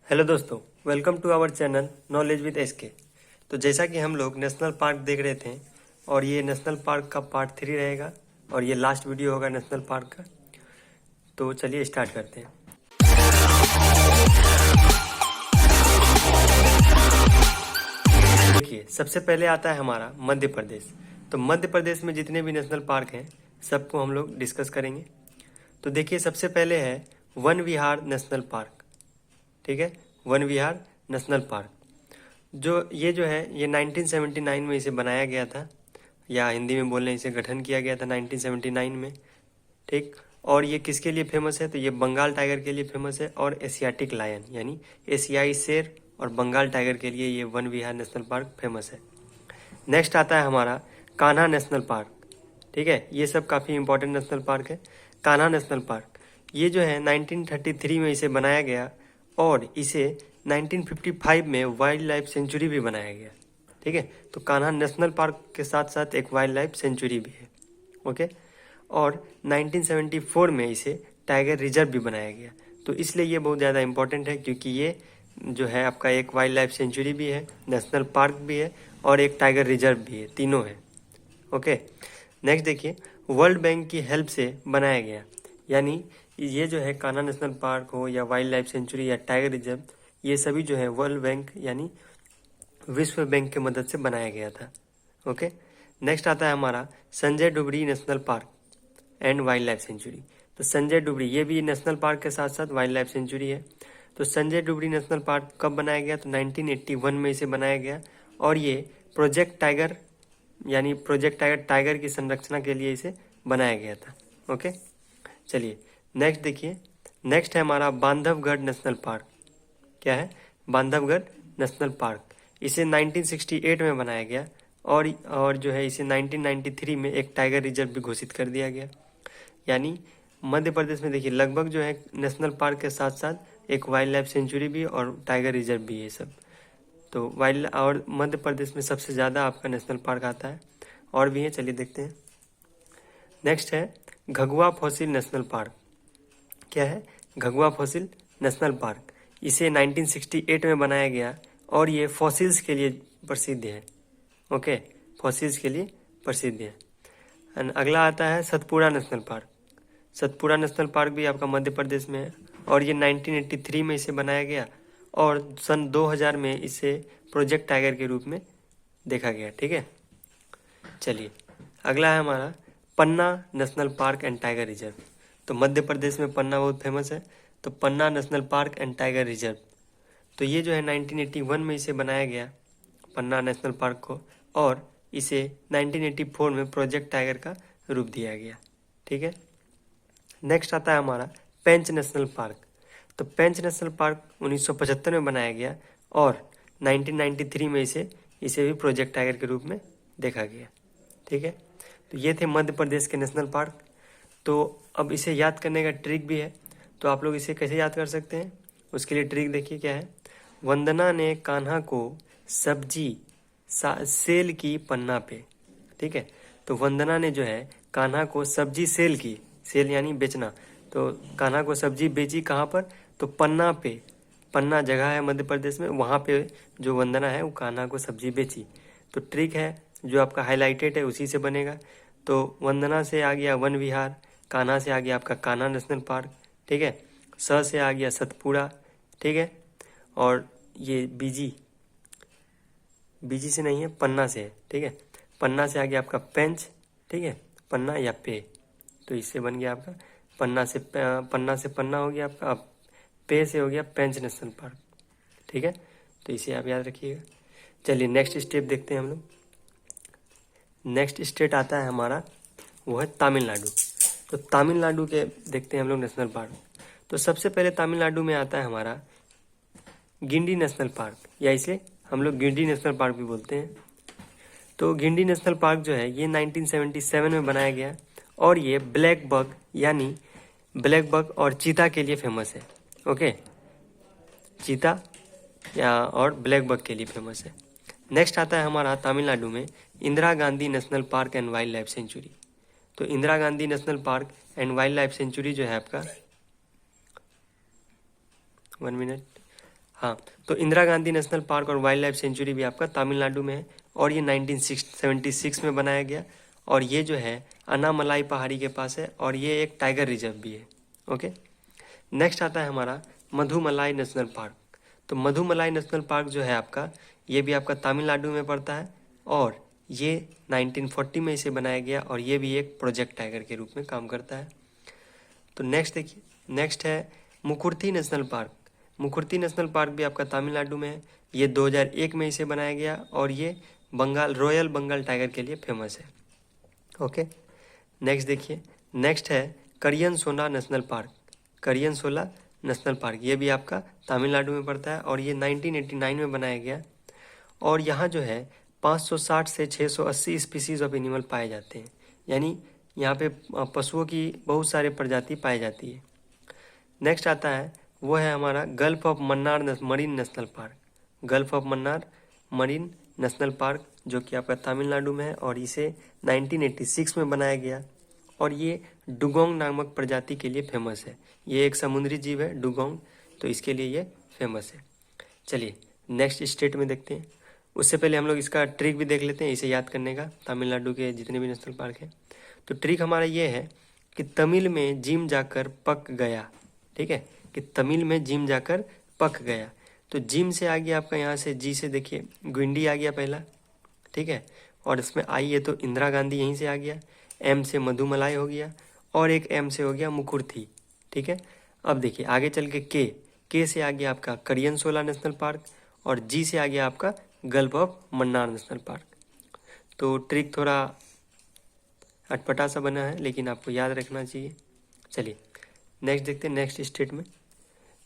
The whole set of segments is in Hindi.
हेलो दोस्तों, welcome to our channel knowledge with SK. तो जैसा कि हम लोग नेशनल पार्क देख रहे थे और ये नेशनल पार्क का पार्ट 3 रहेगा और ये लास्ट वीडियो होगा नेशनल पार्क का। तो चलिए स्टार्ट करते हैं। देखिए, सबसे पहले आता है हमारा मध्य प्रदेश। तो मध्य प्रदेश में जितने भी नेशनल पार्क हैं सबको हम लोग डिस्कस करेंगे। तो देखिए, सबसे पहले है वन विहार नेशनल पार्क। ठीक है, वन विहार नेशनल पार्क जो है ये 1979 में इसे बनाया गया था, या हिंदी में बोलने इसे गठन किया गया था 1979 में। ठीक, और ये किसके लिए फेमस है? तो ये बंगाल टाइगर के लिए फेमस है और एशियाटिक लायन यानी एशियाई शेर और बंगाल टाइगर के लिए ये वन विहार नेशनल पार्क फेमस है। नेक्स्ट आता है हमारा कान्हा नेशनल पार्क। ठीक है, ये सब काफ़ी इंपॉर्टेंट नेशनल पार्क है। कान्हा नेशनल पार्क ये जो है 1933 में इसे बनाया गया और इसे 1955 में वाइल्ड लाइफ सेंचुरी भी बनाया गया। ठीक है, तो कान्हा नेशनल पार्क के साथ साथ एक वाइल्ड लाइफ सेंचुरी भी है। ओके, और 1974 में इसे टाइगर रिजर्व भी बनाया गया। तो इसलिए ये बहुत ज़्यादा इंपॉर्टेंट है, क्योंकि ये जो है आपका एक वाइल्ड लाइफ सेंचुरी भी है, नेशनल पार्क भी है और एक टाइगर रिजर्व भी है, तीनों है। ओके, नेक्स्ट देखिए, वर्ल्ड बैंक की हेल्प से बनाया गया। यानी ये जो है कान्हा नेशनल पार्क हो या वाइल्ड लाइफ सेंचुरी या टाइगर रिजर्व, ये सभी जो है वर्ल्ड बैंक यानी विश्व बैंक की मदद से बनाया गया था। ओके, नेक्स्ट आता है हमारा Sanjay Dhubri national park and wild life sanctuary. तो संजय डुबरी ये भी नेशनल पार्क के साथ साथ वाइल्ड लाइफ सेंचुरी है। तो संजय डुबरी नेशनल पार्क कब बनाया गया? तो 1981 में इसे बनाया गया और ये प्रोजेक्ट टाइगर यानी प्रोजेक्ट टाइगर टाइगर की संरक्षण के लिए इसे बनाया गया था। ओके, चलिए नेक्स्ट देखिए। नेक्स्ट है हमारा बांधवगढ़ नेशनल पार्क। क्या है? Bandhavgarh national park. इसे 1968 में बनाया गया और जो है इसे 1993 में एक टाइगर रिजर्व भी घोषित कर दिया गया। यानी मध्य प्रदेश में देखिए लगभग जो है नेशनल पार्क के साथ साथ एक वाइल्ड लाइफ सेंचुरी भी और टाइगर रिजर्व भी है सब। तो वाइल्ड और मध्य प्रदेश में सबसे ज़्यादा आपका नेशनल पार्क आता है, और भी है, चलिए देखते हैं। नेक्स्ट है घगुआ फॉसिल नेशनल पार्क। क्या है? घगुआ फॉसिल नेशनल पार्क। इसे 1968 में बनाया गया और ये फॉसिल्स के लिए प्रसिद्ध है। ओके, फॉसिल्स के लिए प्रसिद्ध है। एंड अगला आता है Satpura national park. Satpura national park भी आपका मध्य प्रदेश में है और ये 1983 में इसे बनाया गया और सन 2000 में इसे प्रोजेक्ट टाइगर के रूप में देखा गया। ठीक है, चलिए अगला है हमारा Panna national park and tiger reserve. तो मध्य प्रदेश में पन्ना बहुत फेमस है, तो Panna national park and tiger reserve. तो ये जो है 1981 में इसे बनाया गया पन्ना नेशनल पार्क को और इसे 1984 में प्रोजेक्ट टाइगर का रूप दिया गया। ठीक है, नेक्स्ट आता है हमारा पेंच नेशनल पार्क। तो पेंच नेशनल पार्क 1975 में बनाया गया और 1993 में इसे भी प्रोजेक्ट टाइगर के रूप में देखा गया। ठीक है, तो ये थे मध्य प्रदेश के नेशनल पार्क। तो अब इसे याद करने का ट्रिक भी है, तो आप लोग इसे कैसे याद कर सकते हैं? उसके लिए ट्रिक देखिए क्या है। वंदना ने कान्हा को सब्जी सेल की पन्ना पे। ठीक है, तो वंदना ने जो है कान्हा को सब्जी सेल की, सेल यानी बेचना, तो कान्हा को सब्जी बेची कहाँ पर? तो पन्ना पे। पन्ना जगह है मध्य प्रदेश में, वहाँ पे जो वंदना है वो कान्हा को सब्जी बेची। तो ट्रिक है जो आपका हाईलाइटेड है उसी से बनेगा। तो वंदना से आ गया वन विहार, कान्हा से आ गया आपका कान्हा नेशनल पार्क। ठीक है, स से आ गया सतपुड़ा। ठीक है, और ये बीजी से नहीं है, पन्ना से है। ठीक है, पन्ना से आ गया आपका पेंच। ठीक है, पन्ना या पे, तो इससे बन गया आपका पन्ना से पन्ना हो गया आपका। अब पे से हो गया पेंच नेशनल पार्क। ठीक है, तो इसे आप याद रखिएगा। चलिए नेक्स्ट स्टेप देखते हैं हम लोग। नेक्स्ट स्टेट आता है हमारा, वो है तमिलनाडु। तो तमिलनाडु के देखते हैं हम लोग नेशनल पार्क। तो सबसे पहले तमिलनाडु में आता है हमारा गिंडी नेशनल पार्क, या इसे हम लोग गिंडी नेशनल पार्क भी बोलते हैं। तो गिंडी नेशनल पार्क जो है ये 1977 में बनाया गया और ये ब्लैक बक यानी ब्लैक बक और चीता के लिए फेमस है। ओके, चीता या और ब्लैक बक के लिए फेमस है। नेक्स्ट आता है हमारा तमिलनाडु में Indira Gandhi national park and wild life sanctuary. तो Indira Gandhi national park and wild life sanctuary जो है आपका 1 मिनट हाँ, तो इंदिरा गांधी नेशनल पार्क और वाइल्ड लाइफ सेंचुरी भी आपका तमिलनाडु में है और ये 1976 में बनाया गया और ये जो है अनामलाई पहाड़ी के पास है और ये एक टाइगर रिजर्व भी है। ओके, नेक्स्ट आता है हमारा मधुमलाई नेशनल पार्क। तो मधुमलाई नेशनल पार्क जो है आपका, ये भी आपका तमिलनाडु में पड़ता है और ये 1940 में इसे बनाया गया और ये भी एक प्रोजेक्ट टाइगर के रूप में काम करता है। तो नेक्स्ट देखिए, नेक्स्ट है Mukurthi national park. Mukurthi national park भी आपका तमिलनाडु में है। ये 2001 में इसे बनाया गया और ये रॉयल बंगाल टाइगर के लिए फेमस है। ओके, नेक्स्ट देखिए, नेक्स्ट है करियन सोला नेशनल पार्क। करियन सोला नेशनल पार्क ये भी आपका तमिलनाडु में पड़ता है और ये 1989 में बनाया गया और यहाँ जो है 560 से 680 स्पीसीज ऑफ एनिमल पाए जाते हैं, यानी यहाँ पे पशुओं की बहुत सारे प्रजाति पाई जाती है। नेक्स्ट आता है वो है हमारा gulf of Mannar marine national park. Gulf of Mannar marine national park जो कि आपका तमिलनाडु में है और इसे 1986 में बनाया गया और ये डुगोंग नामक प्रजाति के लिए फेमस है। ये एक समुद्री जीव है डुगोंग, तो इसके लिए ये फेमस है। चलिए नेक्स्ट स्टेट में देखते हैं। उससे पहले हम लोग इसका ट्रिक भी देख लेते हैं इसे याद करने का, तमिलनाडु के जितने भी नेशनल पार्क हैं। तो ट्रिक हमारा ये है कि तमिल में जिम जाकर पक गया। ठीक है, कि तमिल में जिम जाकर पक गया। तो जिम से आ गया आपका, यहाँ से जी से देखिए गुंडी आ गया पहला। ठीक है, और इसमें आई है तो इंदिरा गांधी यहीं से आ गया। एम से मधुमलाई हो गया और एक एम से हो गया मुकुर्थी। ठीक है, अब देखिए आगे चल के के से आ गया आपका करियन सोला नेशनल पार्क और जी से आ गया आपका gulf of Mannar national park. तो ट्रिक थोड़ा अटपटा सा बना है लेकिन आपको याद रखना चाहिए। चलिए नेक्स्ट देखते हैं, नेक्स्ट स्टेट में।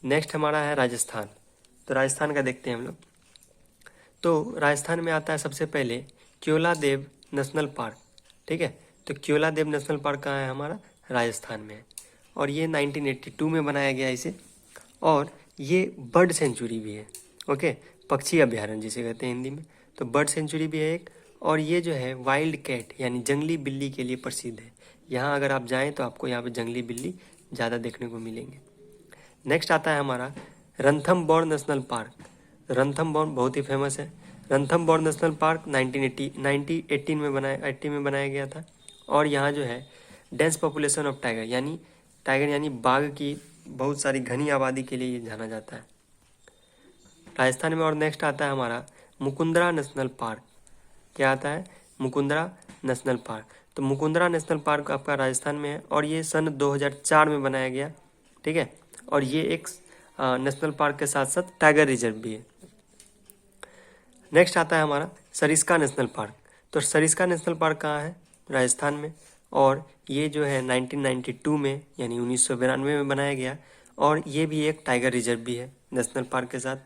नेक्स्ट हमारा है राजस्थान। तो राजस्थान का देखते हैं हम लोग। तो राजस्थान में आता है सबसे पहले क्योलादेव नेशनल पार्क। ठीक है, तो क्योलादेव नेशनल पार्क कहाँ है हमारा, राजस्थान में है और ये 1982 में बनाया गया इसे और ये बर्ड सेंचुरी भी है। ओके, पक्षी अभ्यारण्य जिसे कहते हैं हिंदी में, तो बर्ड सेंचुरी भी है एक और ये जो है वाइल्ड कैट यानी जंगली बिल्ली के लिए प्रसिद्ध है। यहाँ अगर आप जाएँ तो आपको यहाँ पे जंगली बिल्ली ज़्यादा देखने को मिलेंगे। नेक्स्ट आता है हमारा रणथंबोर नेशनल पार्क। रणथंबोर बहुत ही फेमस है। रणथंबोर नेशनल पार्क 1918 में बनाया गया था और यहाँ जो है डेंस पॉपुलेशन ऑफ टाइगर यानी बाघ की बहुत सारी घनी आबादी के लिए ये जाना जाता है राजस्थान में। और नेक्स्ट आता है हमारा मुकुंदरा नेशनल पार्क। क्या आता है, मुकुंदरा नेशनल पार्क। तो मुकुंदरा नेशनल पार्क आपका राजस्थान में है और ये सन 2004 में बनाया गया। ठीक है, और ये एक नेशनल पार्क के साथ साथ टाइगर रिजर्व भी है। नेक्स्ट आता है हमारा सरिस्का नेशनल पार्क। तो सरिस्का नेशनल पार्क कहाँ है, राजस्थान में और ये जो है 1992 में यानी 1992 में बनाया गया और ये भी एक टाइगर रिजर्व भी है नेशनल पार्क के साथ।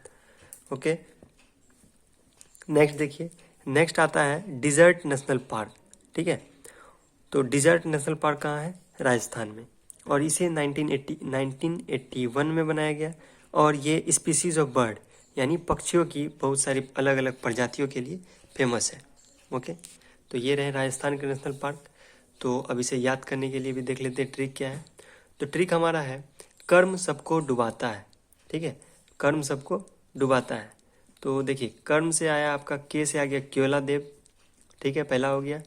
ओके, नेक्स्ट देखिए, नेक्स्ट आता है डिजर्ट नेशनल पार्क। ठीक है, तो डिजर्ट नेशनल पार्क कहाँ है, राजस्थान में और इसे 1981 में बनाया गया और ये स्पीसीज ऑफ बर्ड यानी पक्षियों की बहुत सारी अलग अलग प्रजातियों के लिए फेमस है। ओके, तो ये रहे राजस्थान के नेशनल पार्क। तो अब इसे याद करने के लिए भी देख लेते हैं ट्रिक क्या है। तो ट्रिक हमारा है कर्म सबको डुबाता है। ठीक है, कर्म सबको डुबाता है। तो देखिए कर्म से आया आपका, के से आ गया क्योलादेव। ठीक है, पहला हो गया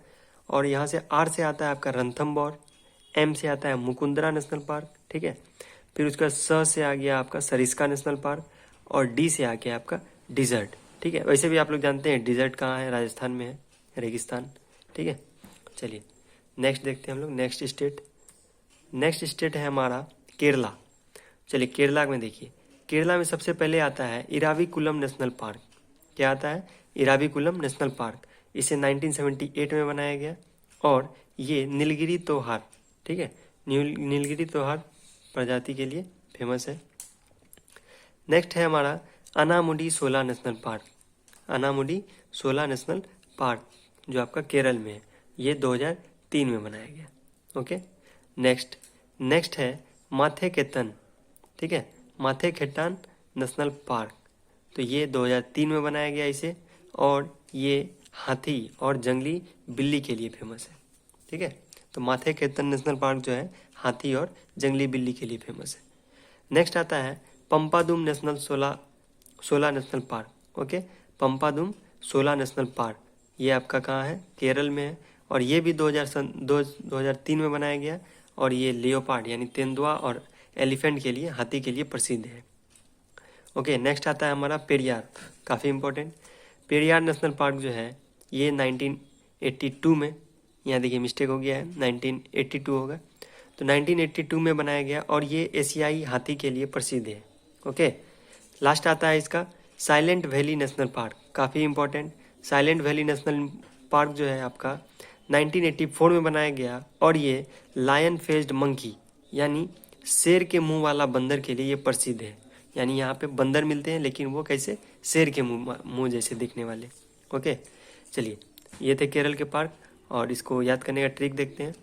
और यहाँ से आर से आता है आपका रणथंबोर, एम से आता है मुकुंदरा नेशनल पार्क। ठीक है, फिर उसका स से आ गया आपका सरिस्का नेशनल पार्क और डी से आ गया आपका डिजर्ट। ठीक है, वैसे भी आप लोग जानते हैं डिजर्ट कहाँ है, राजस्थान में है, रेगिस्तान। ठीक है, चलिए नेक्स्ट देखते हैं हम लोग, नेक्स्ट स्टेट। नेक्स्ट स्टेट है हमारा केरला। चलिए केरला में देखिए, केरला में सबसे पहले आता है इराविकुलम नेशनल पार्क। क्या आता है, इराविकुलम नेशनल पार्क। इसे 1978 में बनाया गया और ये नीलगिरी तोहार, ठीक है, नीलगिरी तोहार प्रजाति के लिए फेमस है। नेक्स्ट है हमारा अनामुडी सोला नेशनल पार्क। अनामुडी सोला नेशनल पार्क जो आपका केरल में है, ये 2003 में बनाया गया। ओके, नेक्स्ट है माथे केतन। ठीक है, माथे खेतान नेशनल पार्क, तो ये 2003 में बनाया गया इसे और ये हाथी और जंगली बिल्ली के लिए फेमस है। ठीक है, तो माथे केतन नेशनल पार्क जो है हाथी और जंगली बिल्ली के लिए फेमस है। नेक्स्ट आता है पंपादुम नेशनल सोला नेशनल पार्क। ओके, पंपादुम सोला नेशनल पार्क, ये आपका कहाँ है? केरल में है। और ये भी 2003 में बनाया गया। और ये लियोपार्ड यानी तेंदुआ और एलिफेंट के लिए, हाथी के लिए प्रसिद्ध है। ओके, नेक्स्ट आता है हमारा पेरियार, काफ़ी इंपॉर्टेंट। पेरियार नेशनल पार्क जो है ये 1982 में, यहाँ देखिए मिस्टेक हो गया है, 1982 होगा, तो 1982 में बनाया गया और ये एशियाई हाथी के लिए प्रसिद्ध है। ओके, लास्ट आता है इसका साइलेंट वैली नेशनल पार्क, काफ़ी important. Silent valley national park जो है आपका 1984 में बनाया गया और ये लायन फेस्ड मंकी यानी शेर के मुंह वाला बंदर के लिए ये प्रसिद्ध है। यानी यहाँ पे बंदर मिलते हैं लेकिन वो कैसे? शेर के मुंह जैसे दिखने वाले। ओके, चलिए ये थे केरल के पार्क और इसको याद करने का ट्रिक देखते हैं।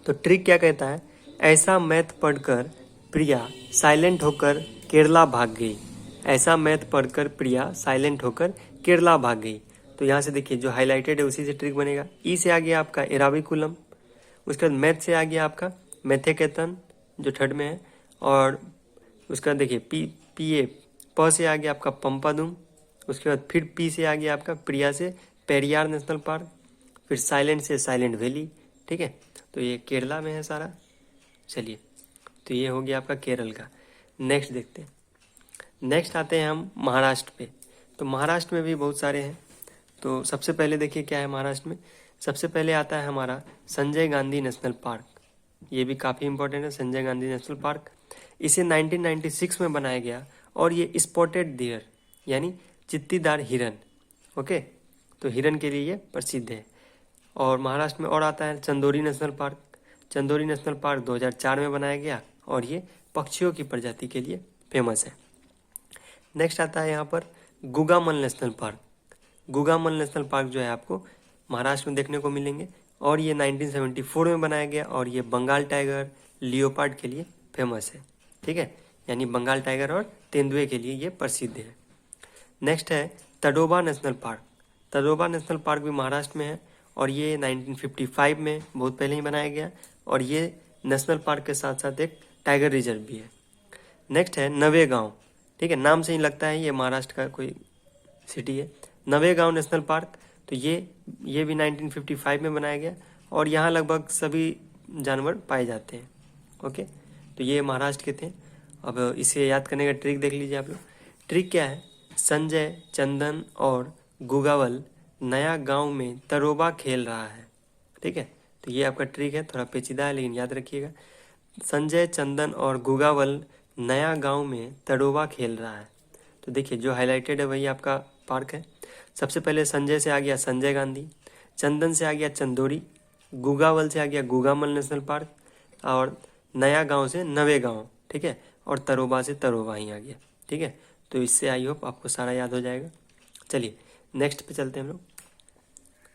तो ट्रिक क्या कहता है? ऐसा मैथ पढ़कर प्रिया साइलेंट होकर केरला भाग गई। ऐसा मैथ पढ़कर प्रिया साइलेंट होकर केरला भाग गई। तो यहाँ से देखिए जो हाईलाइटेड है उसी से ट्रिक बनेगा। ई से आ गया आपका एराविकुलम, उसके बाद मैथ से आ गया आपका मैथेकेतन जो थर्ड में है, और उसका देखिए प से आ गया आपका पंपादुम, उसके बाद फिर पी से आ गया आपका प्रिया से पेरियार नेशनल पार्क, फिर साइलेंट से साइलेंट वैली। ठीक है, तो ये केरला में है सारा। चलिए, तो ये हो गया आपका केरल का। नेक्स्ट देखते हैं। नेक्स्ट आते हैं हम महाराष्ट्र पे। तो महाराष्ट्र में भी बहुत सारे हैं। तो सबसे पहले देखिए क्या है महाराष्ट्र में। सबसे पहले आता है हमारा संजय गांधी नेशनल पार्क, ये भी काफ़ी इंपॉर्टेंट है। संजय गांधी नेशनल पार्क, इसे 1996 में बनाया गया और ये स्पॉटेड डियर यानी चित्तीदार हिरन, ओके, तो हिरन के लिए ये प्रसिद्ध है। और महाराष्ट्र में और आता है Chandori national park. Chandori national park 2004 में बनाया गया और ये पक्षियों की प्रजाति के लिए फेमस है। नेक्स्ट आता है यहाँ पर Gugamal national park. Gugamal national park जो है आपको महाराष्ट्र में देखने को मिलेंगे और ये 1974 में बनाया गया और ये बंगाल टाइगर, लियोपार्ड के लिए फेमस है। ठीक है, यानी बंगाल टाइगर और तेंदुए के लिए ये प्रसिद्ध है। नेक्स्ट है Tadoba national park. Tadoba national park भी महाराष्ट्र में है और ये 1955 में बहुत पहले ही बनाया गया और ये नेशनल पार्क के साथ साथ एक टाइगर रिजर्व भी है। नेक्स्ट है नवेगांव। ठीक है, नाम से ही लगता है ये महाराष्ट्र का कोई सिटी है। नवेगांव नेशनल पार्क, तो ये भी 1955 में बनाया गया और यहाँ लगभग सभी जानवर पाए जाते हैं। ओके, तो ये महाराष्ट्र के थे। अब इसे याद करने का ट्रिक देख लीजिए आप लोग। ट्रिक क्या है? संजय, चंदन और गुगावल नया गांव में तरोबा खेल रहा है। ठीक है, तो ये आपका ट्रिक है, थोड़ा पेचीदा है लेकिन याद रखिएगा। संजय, चंदन और गुगावल नया गांव में तरोबा खेल रहा है। तो देखिए जो हाईलाइटेड है वही आपका पार्क है। सबसे पहले संजय से आ गया संजय गांधी, चंदन से आ गया चंदोरी, गुगावल से आ गया गुगामल नेशनल पार्क और नया गांव से नवेगांव। ठीक है, और तरोबा से तरोबा ही आ गया। ठीक है, तो इससे आई होप आपको सारा याद हो जाएगा। चलिए नेक्स्ट पे चलते हैं हम लोग।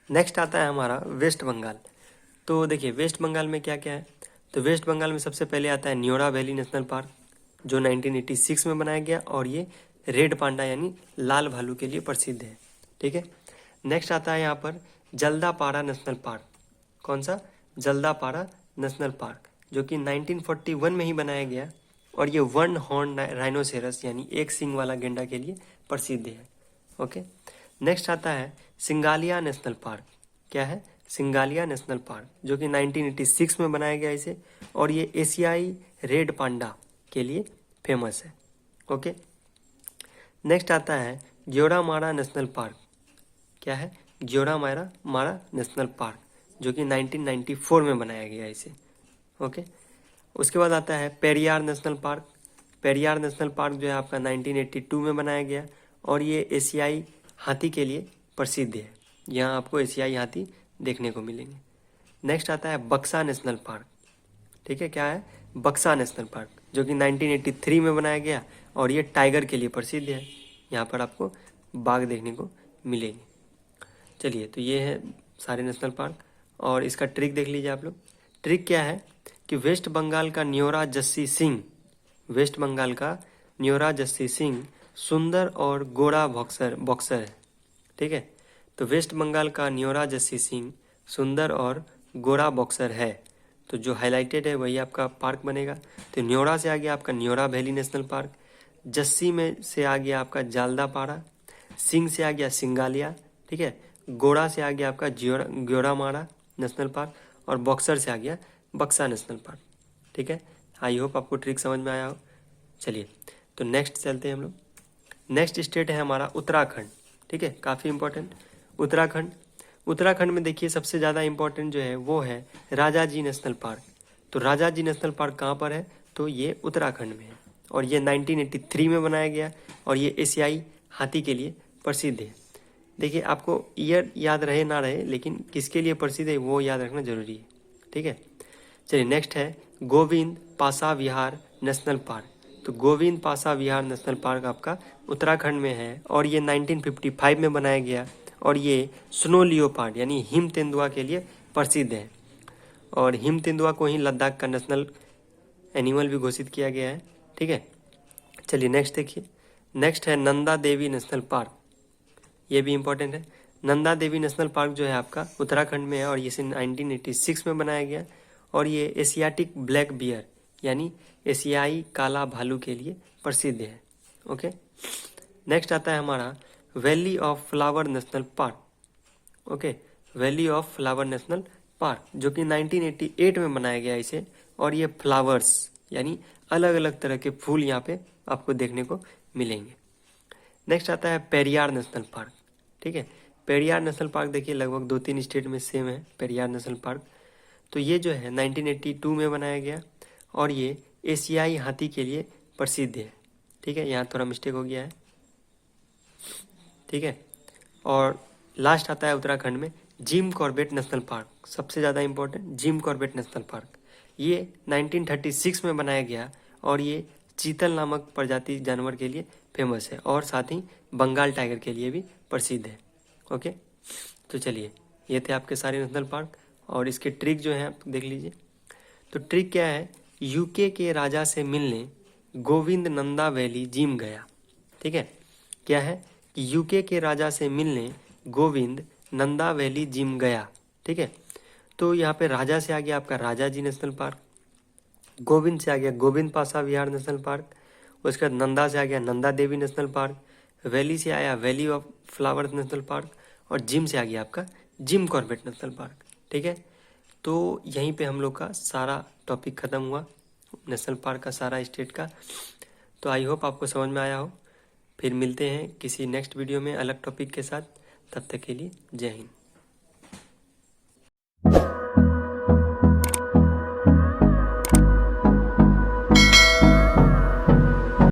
नेक्स्ट आता है हमारा वेस्ट बंगाल। तो देखिए वेस्ट बंगाल में क्या क्या है। तो वेस्ट बंगाल में सबसे पहले आता है न्योरा वैली नेशनल पार्क जो 1986 में बनाया गया और ये रेड पांडा यानी लाल भालू के लिए प्रसिद्ध है। ठीक है, नेक्स्ट आता है यहाँ पर जल्दापारा नेशनल पार्क। कौन सा? जल्दापारा नेशनल पार्क, जो कि 1941 में ही बनाया गया और ये वन हॉर्न राइनोसेरस यानी एक सींग वाला गेंडा के लिए प्रसिद्ध है। ओके, नेक्स्ट आता है सिंगालिया नेशनल पार्क। क्या है? सिंगालिया नेशनल पार्क, जो कि 1986 में बनाया गया इसे और ये एशियाई रेड पांडा के लिए फेमस है। ओके, नेक्स्ट आता है ज्योरामारा नेशनल पार्क। क्या है? ज्योरामारा नेशनल पार्क, जो कि 1994 में बनाया गया इसे। ओके, उसके बाद आता है Periyar national park. Periyar national park जो है आपका 1982 में बनाया गया और ये एशियाई हाथी के लिए प्रसिद्ध है। यहाँ आपको एशियाई हाथी देखने को मिलेंगे। नेक्स्ट आता है बक्सा नेशनल पार्क। ठीक है, क्या है? बक्सा नेशनल पार्क, जो कि 1983 में बनाया गया और ये टाइगर के लिए प्रसिद्ध है। यहाँ पर आपको बाघ देखने को मिलेंगे। चलिए, तो ये है सारे नेशनल पार्क और इसका ट्रिक देख लीजिए आप लोग। ट्रिक क्या है कि वेस्ट बंगाल का न्योरा जस्सी सिंह, वेस्ट बंगाल का न्योरा जस्सी सिंह सुंदर और गोरा बॉक्सर है। ठीक है, तो वेस्ट बंगाल का न्योरा जस्सी सिंह सुंदर और गोरा बॉक्सर है। तो जो हाईलाइटेड है वही आपका पार्क बनेगा। तो न्योरा से आ गया आपका Neora valley national park, Jassi में से आ गया आपका जालदापाड़ा, सिंह से आ गया सिंगालिया, ठीक है, गोड़ा से आ गया आपका ग्योरामाड़ा नेशनल पार्क, और बक्सर से आ गया बक्सा नेशनल पार्क। ठीक है, आई होप आपको ट्रिक समझ में आया हो। चलिए तो नेक्स्ट चलते हैं हम लोग। नेक्स्ट स्टेट है हमारा उत्तराखंड। ठीक है, काफ़ी इंपॉर्टेंट उत्तराखंड। उत्तराखंड में देखिए सबसे ज़्यादा इंपॉर्टेंट जो है वो है राजाजी नेशनल पार्क। तो राजाजी नेशनल पार्क कहाँ पर है? तो ये उत्तराखंड में है, और ये 1983 में बनाया गया, और ये एशियाई हाथी के लिए प्रसिद्ध है। देखिए आपको ईयर याद रहे ना रहे, लेकिन किसके लिए प्रसिद्ध है वो याद रखना जरूरी है। ठीक है, चलिए नेक्स्ट है गोविंद पासा विहार नेशनल पार्क। तो गोविंद पासा विहार नेशनल पार्क आपका उत्तराखंड में है, और ये 1955 में बनाया गया, और ये स्नो लियोपार्ड यानी हिम तेंदुआ के लिए प्रसिद्ध है, और हिम तेंदुआ को ही लद्दाख का नेशनल एनिमल भी घोषित किया गया है। ठीक है, चलिए नेक्स्ट देखिए। नेक्स्ट है नंदा देवी नेशनल पार्क, ये भी इम्पोर्टेंट है। नंदा देवी नेशनल पार्क जो है आपका उत्तराखंड में है, और इसे 1986 में बनाया गया, और ये एशियाटिक ब्लैक बियर यानी एशियाई काला भालू के लिए प्रसिद्ध है। ओके, नेक्स्ट आता है हमारा valley of flower national park. Okay, valley of flower national park जो कि 1988 में बनाया गया इसे, और ये फ्लावर्स यानी अलग अलग तरह के फूल यहाँ पे आपको देखने को मिलेंगे। नेक्स्ट आता है पेरियार नेशनल पार्क। ठीक है, पेरियार नेशनल पार्क देखिए लगभग 2-3 स्टेट में सेम है पेरियार नेशनल पार्क। तो ये जो है 1982 में बनाया गया, और ये एशियाई हाथी के लिए प्रसिद्ध है। ठीक है, यहाँ थोड़ा मिस्टेक हो गया है। ठीक है, और लास्ट आता है उत्तराखंड में जिम कॉर्बेट नेशनल पार्क, सबसे ज़्यादा important Jim Corbett national park. ये 1936 में बनाया गया, और ये चीतल नामक प्रजाति जानवर के लिए फेमस है, और साथ ही बंगाल टाइगर के लिए भी प्रसिद्ध है। ओके, तो चलिए ये थे आपके सारे नेशनल पार्क, और इसके ट्रिक जो है आप देख लीजिए। तो ट्रिक क्या है? यूके के राजा से मिलने गोविंद नंदा वैली जिम गया। ठीक है, क्या है कि यूके के राजा से मिलने गोविंद नंदा वैली जिम गया। ठीक है, तो यहाँ पे राजा से आ गया आपका राजाजी नेशनल पार्क, गोविंद से आ गया गोविंद पासा विहार नेशनल पार्क, उसके बाद नंदा से आ गया Nanda Devi national park, valley से आया valley of flowers national park, और जिम से आ गया आपका जिम कॉर्बेट नेशनल पार्क। ठीक है, तो यहीं पे हम लोग का सारा टॉपिक ख़त्म हुआ, नेशनल पार्क का सारा स्टेट का। तो आई होप आपको समझ में आया हो। फिर मिलते हैं किसी नेक्स्ट वीडियो में अलग टॉपिक के साथ, तब तक के लिए जय हिंद।